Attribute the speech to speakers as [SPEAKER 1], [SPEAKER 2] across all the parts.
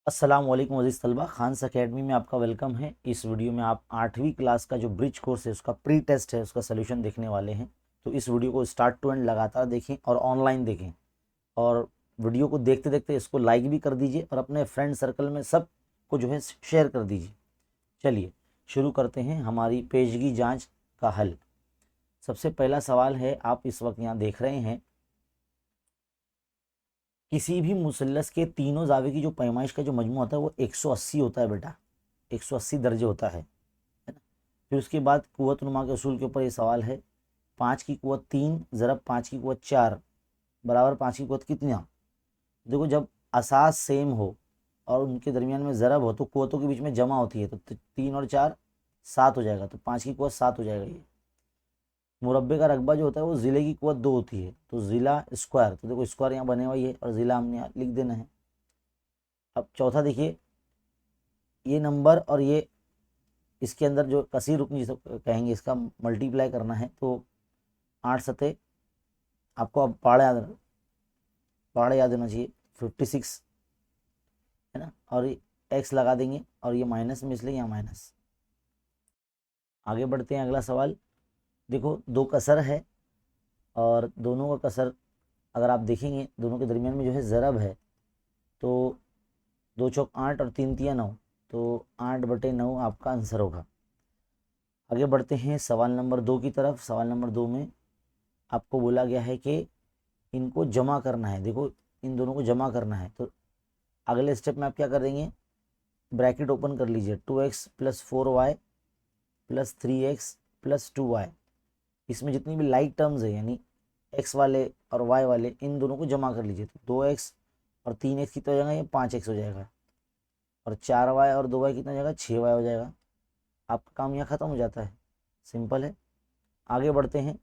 [SPEAKER 1] अस्सलाम वालेकुम अज़ीज़ तलबा, खान्स अकेडमी में आपका वेलकम है। इस वीडियो में आप 8वीं क्लास का जो ब्रिज कोर्स है उसका प्री टेस्ट है, उसका सोल्यूशन देखने वाले हैं। तो इस वीडियो को स्टार्ट टू एंड लगातार देखें और ऑनलाइन देखें, और वीडियो को देखते देखते इसको लाइक भी कर दीजिए और अपने फ्रेंड सर्कल में सब को जो है शेयर कर दीजिए। चलिए शुरू करते हैं हमारी पेशगी जाँच का हल। सबसे पहला सवाल है, आप इस वक्त यहाँ देख रहे हैं, किसी भी मुसल्लस के तीनों जावे की जो पैमाइश का जो मजमू होता है वो 180 होता है बेटा, 180 दर्जे होता है ना। फिर उसके बाद कुव्वत नुमा के उसूल के ऊपर ये सवाल है, 5 की कुव्वत 3 ज़रब 5 की कुव्वत 4 बराबर 5 की कुव्वत कितना। देखो, जब असास सेम हो और उनके दरमियान में ज़रब हो तो कुव्वतों के बीच में जमा होती है, तो 3 और 4 7 हो जाएगा, तो 5 की कुव्वत 7 हो जाएगा। ये मुरब्बे का रकबा जो होता है वो ज़िले की कुव्वत 2 होती है, तो ज़िला स्क्वायर, तो देखो स्क्वायर यहाँ बने हुआ ही है और ज़िला हमने यहाँ लिख देना है। अब चौथा देखिए, ये नंबर और ये इसके अंदर जो कसीर रुकनी जिसे कहेंगे, इसका मल्टीप्लाई करना है, तो 8 सतह आपको अब पहाड़ याद होना चाहिए, 56 है ना, और एक्स लगा देंगे और ये माइनस में इसलिए यहाँ माइनस। आगे बढ़ते हैं, अगला सवाल देखो, दो कसर है और दोनों का कसर अगर आप देखेंगे दोनों के दरमियान में जो है ज़रब है, तो 2 चौक 8 और 3 तिया 9, तो 8/9 आपका आंसर होगा। आगे बढ़ते हैं सवाल नंबर 2 की तरफ। सवाल नंबर 2 में आपको बोला गया है कि इनको जमा करना है। देखो, इन दोनों को जमा करना है, तो अगले स्टेप में आप क्या कर देंगे, ब्रैकेट ओपन कर लीजिए, 2x + 4y + 3x + 2y। इसमें जितनी भी लाइक टर्म्स है, यानी x वाले और y वाले, इन दोनों को जमा कर लीजिए, तो 2x और 3x कितना हो जाएगा, ये 5x हो जाएगा, और 4y और 2y कितना हो जाएगा, 6y हो जाएगा। आपका काम यहाँ ख़त्म हो जाता है, सिंपल है। आगे बढ़ते हैं,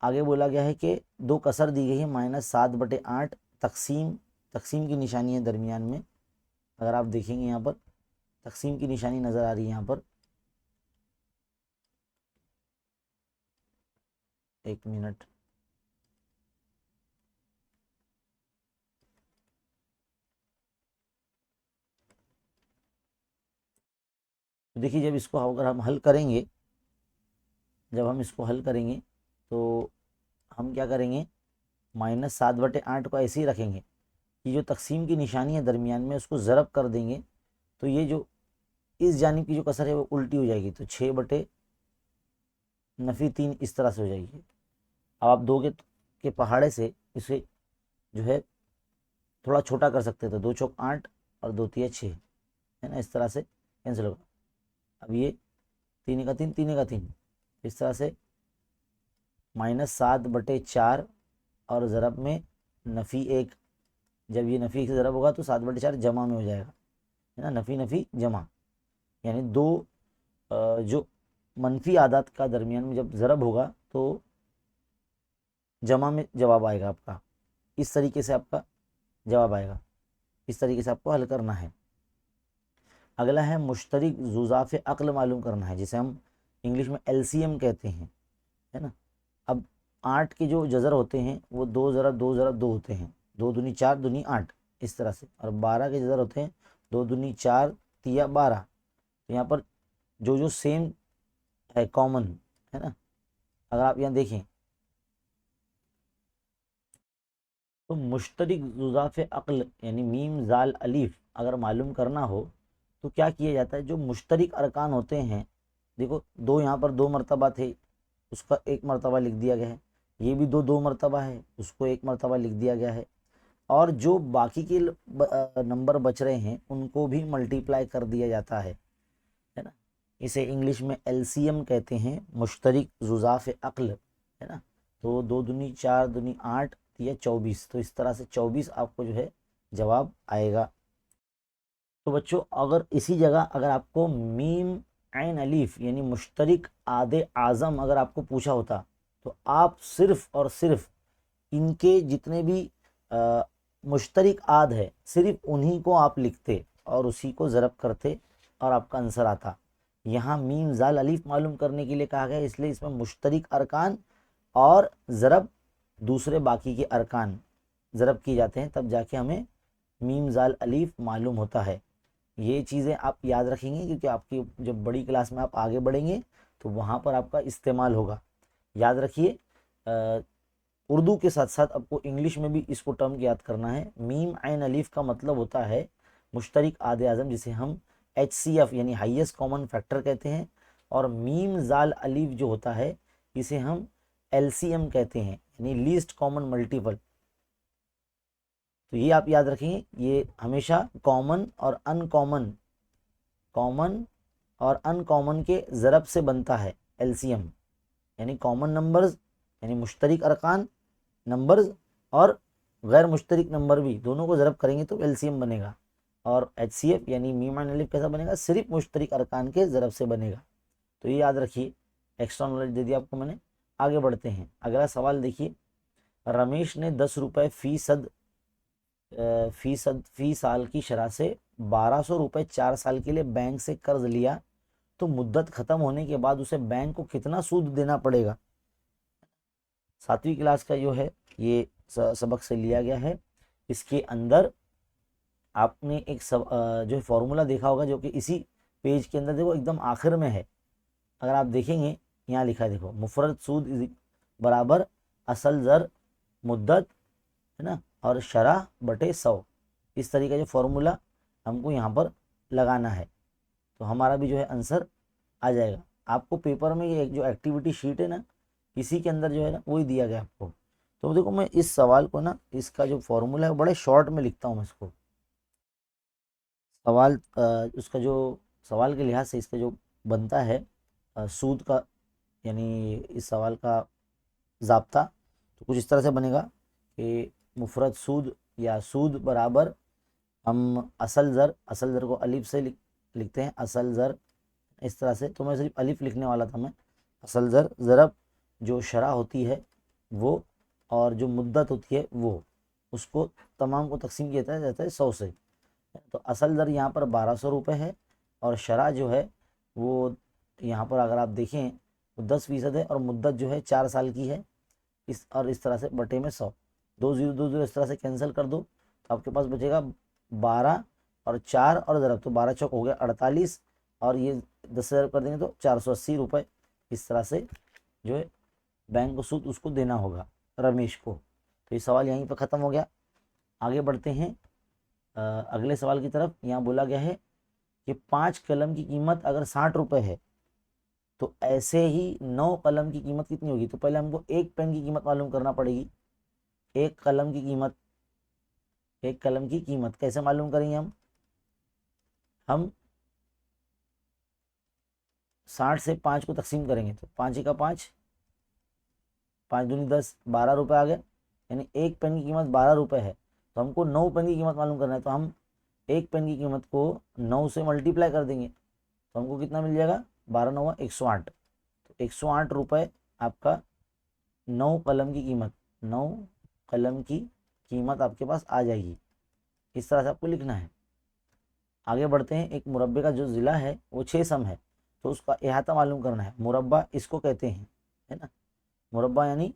[SPEAKER 1] आगे बोला गया है कि दो कसर दी गई है, -7/8 तकसीम, तकसीम की निशानी है दरमियान में। अगर आप देखेंगे यहाँ पर तकसीम की निशानी नज़र आ रही है यहाँ पर, एक मिनट, तो देखिए जब इसको अगर हम हल करेंगे, जब हम इसको हल करेंगे तो हम क्या करेंगे, -7/8 को ऐसे ही रखेंगे, ये जो तकसीम की निशानी है दरमियान में उसको ज़रब कर देंगे, तो ये जो इस जानिब की जो कसर है वो उल्टी हो जाएगी, तो 6/-3 इस तरह से हो जाएगी। अब आप 2 के पहाड़े से इसे जो है थोड़ा छोटा कर सकते थे, 2 चौक 8 और 2 तिया 6, है ना, इस तरह से कैंसिल होगा। अब ये 3 का 3, 3 का 3, इस तरह से -7/4 और ज़रब में नफ़ी 1, जब ये नफ़ी से ज़रब होगा तो 7/4 जमा में हो जाएगा, है ना, नफ़ी नफ़ी जमा, यानी दो जो मनफी आदात का दरमियान में जब ज़रब होगा तो जमा में जवाब आएगा आपका, इस तरीके से आपका जवाब आएगा। इस तरीके से आपको हल करना है। अगला है मुश्तरिक जुज़ाफ़ अक्ल मालूम करना है, जिसे हम इंग्लिश में LCM कहते हैं, है ना। अब 8 के जो जज़र होते हैं वो 2 ज़रब 2 ज़रब 2 होते हैं, 2 दूनी 4 दूनी 8 इस तरह से, और 12 के जज़र होते हैं 2 दूनी 4 तिया 12। तो यहाँ पर जो जो सेम है, कॉमन है ना, अगर आप यहाँ देखें तो मुश्तरिक जुज़ाफ़ अक्ल यानी मीम जाल अलीफ अगर मालूम करना हो तो क्या किया जाता है, जो मुश्तरिक अरकान होते हैं, देखो दो यहाँ पर 2 मरतबा थे, उसका 1 मरतबा लिख दिया गया है, ये भी 2 मरतबा है, उसको 1 मरतबा लिख दिया गया है, और जो बाकी के नंबर बच रहे हैं उनको भी मल्टीप्लाई कर दिया जाता है ना। इसे इंग्लिश में LCM कहते हैं, मुश्तरिक जुज़ाफ़ अक्ल, है ना। तो 2 दूनी 4 दूनी 8 या 24, तो इस तरह से 24 आपको जो है जवाब आएगा। तो बच्चों, अगर इसी जगह अगर आपको मीम ऐन अलीफ यानी मुश्तरिक आदे आज़म अगर आपको पूछा होता, तो आप सिर्फ और सिर्फ इनके जितने भी मुश्तरिक आद है सिर्फ उन्हीं को आप लिखते और उसी को ज़रब करते और आपका आंसर आता। यहाँ मीम जाल अलीफ मालूम करने के लिए कहा गया, इसलिए इसमें मुश्तरिक अरकान और ज़रब दूसरे बाकी के अरकान ज़रब किए जाते हैं, तब जाके हमें मीम जाल अलीफ मालूम होता है। ये चीज़ें आप याद रखेंगे क्योंकि आपकी जब बड़ी क्लास में आप आगे बढ़ेंगे तो वहाँ पर आपका इस्तेमाल होगा। याद रखिए, उर्दू के साथ साथ आपको इंग्लिश में भी इसको टर्म याद करना है। मीम आइन अलीफ का मतलब होता है मुश्तरिक आदे आज़म, जिसे हम HCF यानी हाईएस्ट कॉमन फैक्टर कहते हैं। और मीम जाल अलीफ जो होता है इसे हम LCM कहते हैं, यानी लीस्ट कॉमन मल्टीपल। तो ये आप याद रखेंगे, ये हमेशा कॉमन और अनकॉमन, कॉमन और अनकॉमन के ज़रब से बनता है LCM, यानी कॉमन नंबर्स यानी मुश्तरिक अरकान नंबर्स और गैर मुश्तरिक नंबर भी, दोनों को ज़रब करेंगे तो LCM बनेगा। और HCF यानी मीम आइन अलीफ कैसा बनेगा, सिर्फ मुश्तरिक अरकान के ज़रब से बनेगा। तो ये याद रखिए, एक्स्ट्रा नॉलेज दे दिया आपको मैंने। आगे बढ़ते हैं, अगला सवाल देखिए। रमेश ने 10 रुपये फी साल की शरह से 1200 रुपये 4 साल के लिए बैंक से कर्ज लिया, तो मुद्दत खत्म होने के बाद उसे बैंक को कितना सूद देना पड़ेगा। 7वीं क्लास का जो है ये सबक से लिया गया है। इसके अंदर आपने एक जो फॉर्मूला देखा होगा, जो कि इसी पेज के अंदर देखो एकदम आखिर में है। अगर आप देखेंगे यहाँ लिखा है, देखो मुफरद सूद बराबर असल ज़र मुद्दत, है ना, और शरह बटे 100। इस तरीके जो फॉर्मूला हमको यहाँ पर लगाना है, तो हमारा भी जो है आंसर आ जाएगा। आपको पेपर में ये जो एक्टिविटी शीट है ना, इसी के अंदर जो है ना वही दिया गया आपको। तो देखो मैं इस सवाल को ना, इसका जो फॉर्मूला है बड़े शॉर्ट में लिखता हूँ मैं इसको। सवाल उसका जो सवाल के लिहाज से इसका जो बनता है सूद का, यानी इस सवाल का ज़ाब्ता तो कुछ इस तरह से बनेगा कि मुफरद सूद या सूद बराबर, हम असल ज़र को अलिफ से लिखते हैं, असल ज़र इस तरह से। तो मैं सिर्फ अलिफ लिखने वाला था मैं, असल ज़र ज़रब जो शरह होती है वो और जो मुद्दत होती है वो, उसको तमाम को तकसीम किया जाता है 100 से। तो असल ज़र यहाँ पर 1200 रुपये है और शरह जो है वो यहाँ पर अगर आप देखें तो 10% है और मुद्दत जो है 4 साल की है। इस तरह से बटे में 100, 2 0 इस तरह से कैंसिल कर दो तो आपके पास बचेगा 12 और 4 और ज़रब, तो 12 चौक हो गया 48 और ये 10,000 कर देंगे तो 480 रुपये। इस तरह से जो है बैंक को सूद उसको देना होगा रमेश को। तो ये सवाल यहीं पर ख़त्म हो गया। आगे बढ़ते हैं अगले सवाल की तरफ। यहाँ बोला गया है कि 5 कलम की कीमत अगर 60 रुपये है तो ऐसे ही 9 कलम की कीमत कितनी होगी। तो पहले हमको एक पेन की कीमत मालूम करना पड़ेगी। एक कलम की कीमत कैसे मालूम करेंगे हम 60 से 5 को तकसीम करेंगे तो 5 का 5, 5 दूनी 10, 12 रुपये आ गए, यानी एक पेन की कीमत 12 रुपये है। तो हमको 9 पेन की कीमत मालूम करना है, तो हम एक पेन की कीमत को 9 से मल्टीप्लाई कर देंगे तो हमको कितना मिल जाएगा, 12 9 108। तो 108 रुपये आपका 9 कलम की कीमत, 9 कलम की कीमत आपके पास आ जाएगी। इस तरह से आपको लिखना है। आगे बढ़ते हैं। एक मुरब्बे का जो ज़िला है वो 6 सम है, तो उसका अहाता मालूम करना है। मुरब्बा इसको कहते हैं, है ना, मुरब्बा यानी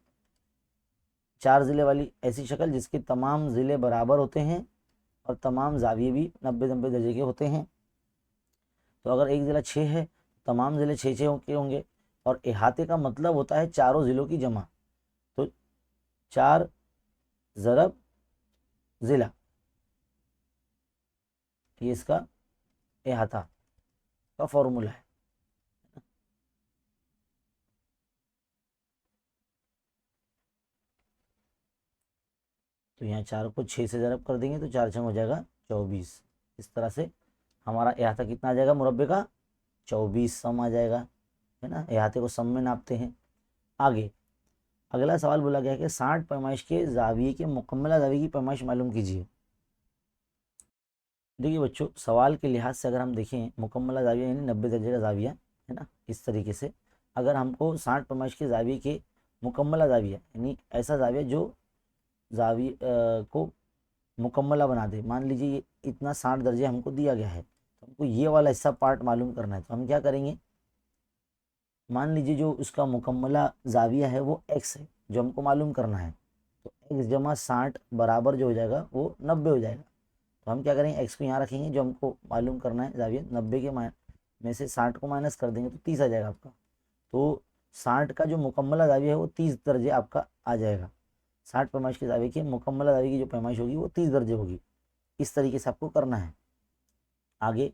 [SPEAKER 1] 4 ज़िले वाली ऐसी शक्ल जिसके तमाम ज़िले बराबर होते हैं और तमाम जाविये भी 90-90 दर्जे के होते हैं। तो अगर एक ज़िला 6 है, तमाम ज़िले 6-6 के होंगे। और अहाते का मतलब होता है चारों ज़िलों की जमा। तो 4 ज़रब ज़िला, ये इसका अहाता का फॉर्मूला है। तो यहाँ 4 को 6 से ज़रब कर देंगे तो 4 छंग हो जाएगा 24। इस तरह से हमारा अहाता कितना आ जाएगा मुरब्बे का, 24 सम आ जाएगा, है ना। अहाते को सम में नापते हैं। आगे अगला सवाल बोला गया कि 60 पैमाइश के जाविये के मुकम्मला जाविये की पैमाइश मालूम कीजिए। देखिए बच्चों, सवाल के लिहाज से अगर हम देखें मुकम्मला जाविया यानी 90 दर्जे का जाविया, है ना, इस तरीके से अगर हमको 60 पैमाइश के जाविये के मुकम्मला जाविया यानी ऐसा जाविया जो जाविये को मुकम्मला बना दे। मान लीजिए ये इतना 60 दर्जे हमको दिया गया है, तो हमको ये वाला हिस्सा पार्ट मालूम करना है। तो हम क्या करेंगे, मान लीजिए जो उसका मुकम्मला जाविया है वो x है जो हमको मालूम करना है, तो x जमा 60 बराबर जो हो जाएगा वो 90 हो जाएगा। तो हम क्या करेंगे, एक्स को यहाँ रखेंगे, जो हमको मालूम करना है जाविया 90 के में से 60 को माइनस कर देंगे तो 30 आ जाएगा आपका। तो 60 का जो मुकम्मल जाविया है वो 30 दर्जे आपका आ जाएगा। 60 पैमाइश के जाविये की मुकम्मल जाविये की जो पैमाइश होगी वो 30 दर्जे होगी। इस तरीके से आपको करना है। आगे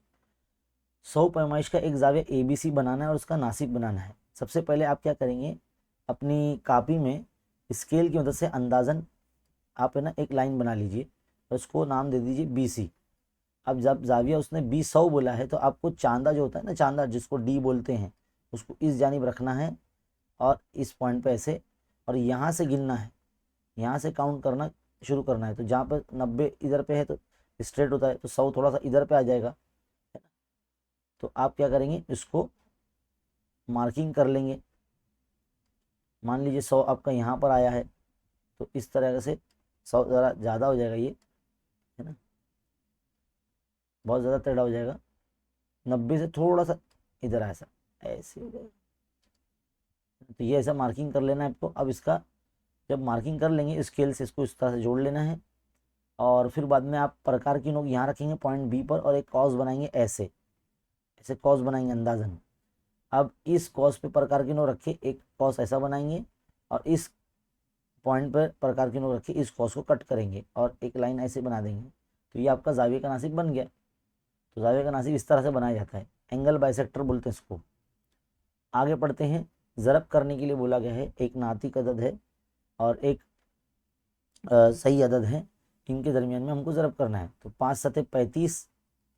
[SPEAKER 1] 100 पैमाइश का एक जाविया ABC बनाना है और उसका नासिब बनाना है। सबसे पहले आप क्या करेंगे, अपनी कापी में स्केल की मदद से अंदाजन आप है ना एक लाइन बना लीजिए और उसको नाम दे दीजिए BC। अब जब जाविया उसने 20 बोला है तो आपको चांदा जो होता है ना, चांदा जिसको D बोलते हैं, उसको इस जानिब रखना है और इस पॉइंट पे ऐसे, और यहाँ से गिनना है, यहाँ से काउंट करना शुरू करना है। तो जहाँ पर 90 इधर पे है तो स्ट्रेट होता है, तो 100 थोड़ा सा इधर पे आ जाएगा, है ना। तो आप क्या करेंगे, इसको मार्किंग कर लेंगे। मान लीजिए 100 आपका यहाँ पर आया है, तो इस तरह से 100 ज़रा ज़्यादा हो जाएगा ये, है ना, बहुत ज़्यादा टेढ़ा हो जाएगा। 90 से थोड़ा सा इधर ऐसा ऐसे हो जाएगा। तो ये ऐसा मार्किंग कर लेना है आपको। अब इसका जब मार्किंग कर लेंगे स्केल से इसको इस तरह से जोड़ लेना है, और फिर बाद में आप प्रकार की नोक यहाँ रखेंगे पॉइंट B पर, और एक कॉस बनाएंगे ऐसे, ऐसे कॉस बनाएंगे अंदाजन। अब इस कॉस पे प्रकार की नोक रखे, एक कॉस ऐसा बनाएंगे, और इस पॉइंट पर प्रकार की नोक रखे, इस कॉस को कट करेंगे और एक लाइन ऐसे बना देंगे। तो ये आपका जाविये का नासिब बन गया। तो जाविये का नासिब इस तरह से बनाया जाता है, एंगल बाइसेक्टर बोलते हैं इसको। आगे पढ़ते हैं। ज़रब करने के लिए बोला गया है, एक नातिक अदद है और एक सही अदद है, इनके दरमियान में हमको ज़रब करना है। तो 5 सतह 35,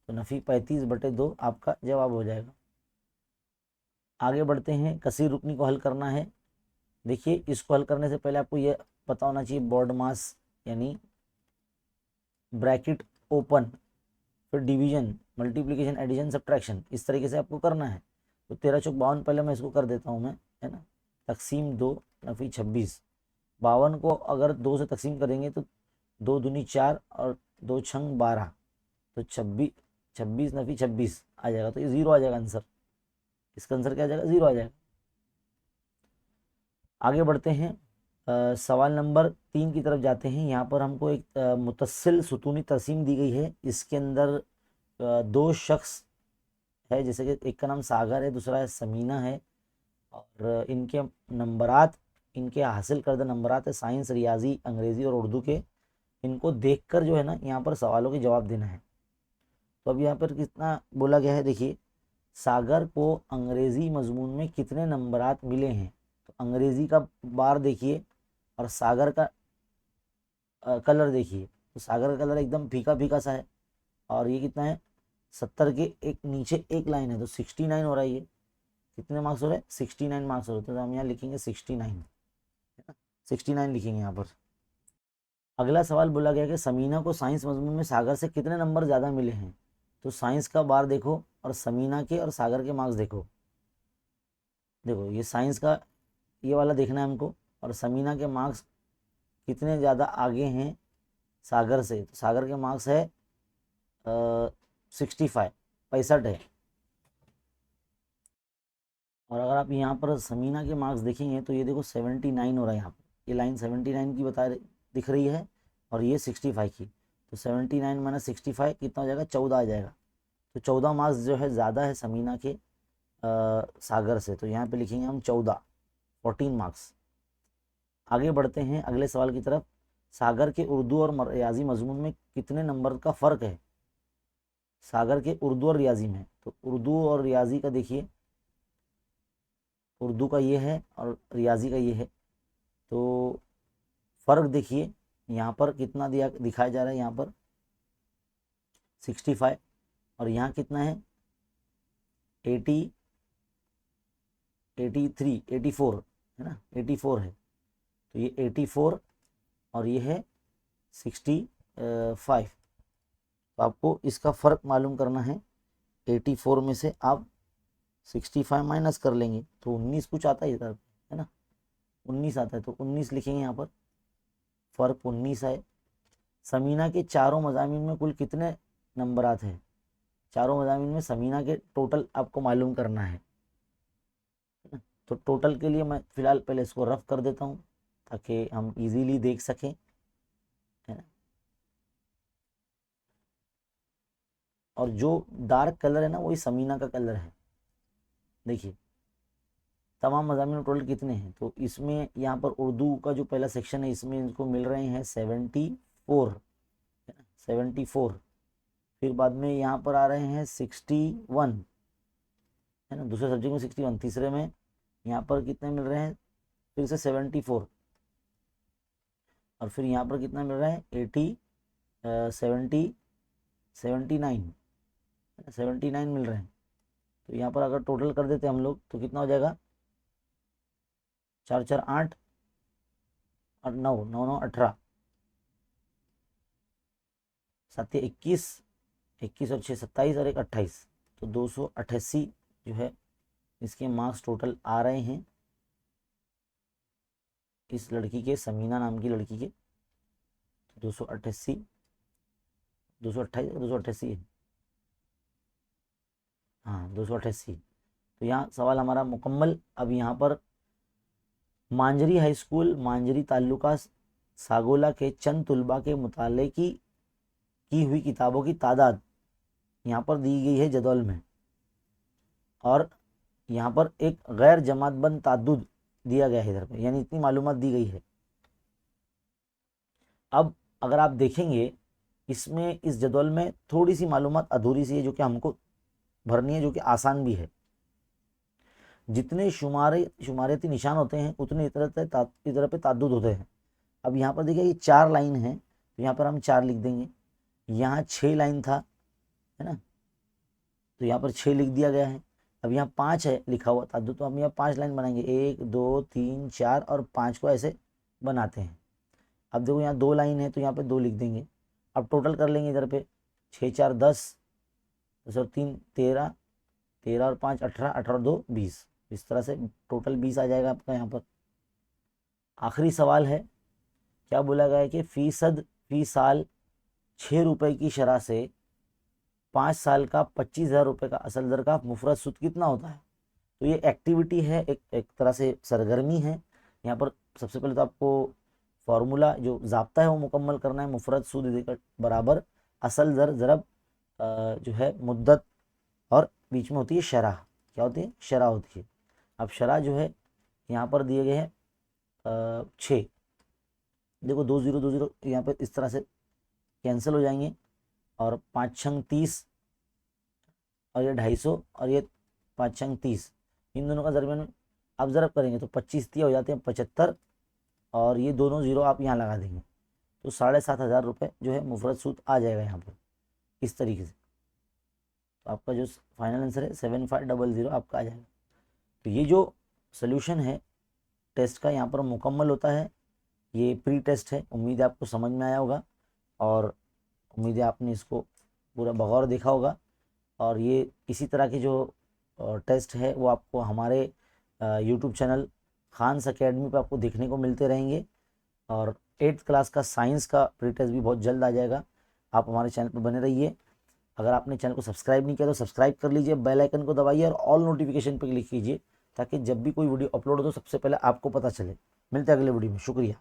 [SPEAKER 1] तो नफ़ी 35/2 आपका जवाब हो जाएगा। आगे बढ़ते हैं। कसीर रुकनी को हल करना है। देखिए, इसको हल करने से पहले आपको ये पता होना चाहिए, बोर्ड मास यानी ब्रैकेट ओपन, फिर डिवीजन, मल्टीप्लिकेशन, एडिशन, सब्ट्रैक्शन, इस तरीके से आपको करना है। तो 13 चौक 52, पहले मैं इसको कर देता हूँ मैं, है ना, तकसीम 2 नफ़ी 26। 52 को अगर 2 से तकसीम करेंगे तो 2 दूनी 4 और 2 छंग 12, तो 26, 26 नफ़ी 26 आ जाएगा। तो ये 0 आ जाएगा आंसर। इसका आंसर क्या आ जाएगा, 0 आ जाएगा। आगे बढ़ते हैं। सवाल नंबर 3 की तरफ जाते हैं। यहाँ पर हमको एक मुतस्सिल सुतूनी तरसीम दी गई है। इसके अंदर 2 शख्स है, जैसे कि एक का नाम सागर है, दूसरा है समीना है, और इनके नंबरात, इनके हासिल करदा नंबरात है साइंस, रियाजी, अंग्रेज़ी और उर्दू के। इनको देखकर जो है ना यहाँ पर सवालों के जवाब देना है। तो अब यहाँ पर कितना बोला गया है, देखिए, सागर को अंग्रेज़ी मजमून में कितने नंबरात मिले हैं। तो अंग्रेज़ी का बार देखिए और सागर का कलर देखिए। तो सागर का कलर एकदम फीका फीका सा है, और ये कितना है, 70 के एक नीचे एक लाइन है, तो 69 हो रहा है। ये कितने मार्क्स हो रहे हैं, 69 मार्क्स हो रहे हैं। तो हम यहाँ लिखेंगे 69, है ना, 69 लिखेंगे यहाँ पर। अगला सवाल बोला गया कि समीना को साइंस मजमून में सागर से कितने नंबर ज़्यादा मिले हैं। तो साइंस का बार देखो और समीना के और सागर के मार्क्स देखो। देखो, ये साइंस का ये वाला देखना है हमको, और समीना के मार्क्स कितने ज़्यादा आगे हैं सागर से। तो सागर के मार्क्स है 65, 65 है। और अगर आप यहाँ पर समीना के मार्क्स देखेंगे तो ये देखो 79 हो रहा है यहाँ पर। ये लाइन 79 की दिख रही है, और ये 65 की। तो 79 माइनस 65 कितना हो जाएगा, 14 आ जाएगा। तो 14 मार्क्स जो है ज़्यादा है समीना के सागर से। तो यहाँ पे लिखेंगे हम 14 मार्क्स। आगे बढ़ते हैं अगले सवाल की तरफ। सागर के उर्दू और रियाजी मजमून में कितने नंबर का फ़र्क है। सागर के उर्दू और रियाजी में, तो उर्दू और रियाजी का देखिए, उर्दू का ये है और रियाजी का ये है। तो फ़र्क देखिए, यहाँ पर कितना दिखाया जा रहा है, यहाँ पर 65, और यहाँ कितना है 80, 83, 84, है ना, 84 है। तो ये 84 और ये है 65। तो आपको इसका फ़र्क मालूम करना है। 84 में से आप 65 माइनस कर लेंगे तो 19 कुछ आता है इधर, है ना, 19 आता है। तो 19 लिखेंगे यहाँ पर, फ़र्क 19 है। समीना के चारों मज़ामीन में कुल कितने नंबरात हैं। चारों मज़ामीन में समीना के टोटल आपको मालूम करना है ना। तो टोटल के लिए मैं फ़िलहाल पहले इसको रफ कर देता हूँ ताकि हम इजीली देख सकें, है ना। और जो डार्क कलर है ना वही समीना का कलर है। देखिए तमाम मज़ामिन में टोटल कितने हैं, तो इसमें यहाँ पर उर्दू का जो पहला सेक्शन है इसमें इनको मिल रहे हैं 74, है ना, 74। फिर बाद में यहाँ पर आ रहे हैं 61, है ना, दूसरे सब्जेक्ट में 61, तीसरे में यहाँ पर कितने मिल रहे हैं फिर से 74, और फिर यहाँ पर कितना मिल रहा है 79, 79 मिल रहे हैं। तो यहाँ पर अगर टोटल कर देते हम लोग तो कितना हो जाएगा, 4 4 8 और 9 9 9 18, 7 21, 21 और 6 27 और 1 28, तो 288 जो है इसके मार्क्स टोटल आ रहे हैं इस लड़की के, समीना नाम की लड़की के। 288, 228, 288 है, हाँ 288। तो यहाँ सवाल हमारा मुकम्मल। अब यहाँ पर मांजरी हाई स्कूल मांजरी ताल्लुका सागोला के चंद तुलबा के मुताले की हुई किताबों की तादाद यहाँ पर दी गई है जदवल में, और यहाँ पर एक गैर जमातबंद ताद्दुद दिया गया है इधर पे, यानी इतनी मालूमात दी गई है। अब अगर आप देखेंगे इसमें इस जदवल में थोड़ी सी मालूमात अधूरी सी है जो कि हमको भरनी है, जो कि आसान भी है। जितने शुमारियती निशान होते हैं उतने इधर पे ताद्दुद होते हैं। अब यहाँ पर देखिए ये 4 लाइन है तो यहाँ पर हम 4 लिख देंगे, यहाँ 6 लाइन था, है ना, तो यहाँ पर 6 लिख दिया गया है। अब यहाँ 5 है लिखा हुआ ताद्दुद, तो हम यहाँ 5 लाइन बनाएंगे, 1 2 3 4 और 5 को ऐसे बनाते हैं। अब देखो यहाँ 2 लाइन है तो यहाँ पे 2 लिख देंगे। अब टोटल कर लेंगे इधर पे, 6 4 10, 10 और 3 13, 13 और 5 18, 18 और 2 20, इस तरह से टोटल 20 आ जाएगा आपका यहाँ पर। आखिरी सवाल है, क्या बोला गया है कि फी साल 6 रुपए की शरह से 5 साल का 25,000 रुपये का असल दर का मुफरत सूद कितना होता है। तो ये एक्टिविटी है, एक तरह से सरगर्मी है। यहाँ पर सबसे पहले तो आपको फार्मूला जो ज़ाब्ता है वो मुकम्मल करना है। मुफरत सूद देकर बराबर असल दर ज़रब जो है मुद्दत, और बीच में होती है शरह, क्या होती है, शरह होती है। अब शरह जो है यहाँ पर दिए गए हैं 6, देखो 2 0 2 0 यहाँ पर इस तरह से कैंसिल हो जाएंगे, और 5 छंग 30 और ये 250 और ये 5 छंग 30, इन दोनों का दरमियान आप ज़रब करेंगे तो 25 30 हो जाते हैं 75, और ये दोनों ज़ीरो आप यहाँ लगा देंगे तो 7,500 रुपये जो है मुफरत सूद आ जाएगा यहाँ पर इस तरीके से। तो आपका जो फाइनल आंसर है 7500 आपका आ जाएगा। तो ये जो सोल्यूशन है टेस्ट का यहाँ पर मुकम्मल होता है। ये प्री टेस्ट है, उम्मीद है आपको समझ में आया होगा, और उम्मीद है आपने इसको पूरा बगौर देखा होगा। और ये इसी तरह के जो टेस्ट है वो आपको हमारे यूट्यूब चैनल खान्स अकेडमी पे आपको देखने को मिलते रहेंगे। और 8th क्लास का साइंस का प्री टेस्ट भी बहुत जल्द आ जाएगा। आप हमारे चैनल पर बने रहिए। अगर आपने चैनल को सब्सक्राइब नहीं किया तो सब्सक्राइब कर लीजिए, बेल आइकन को दबाइए और ऑल नोटिफिकेशन पर क्लिक कीजिए, ताकि जब भी कोई वीडियो अपलोड हो तो सबसे पहले आपको पता चले। मिलते हैं अगले वीडियो में, शुक्रिया।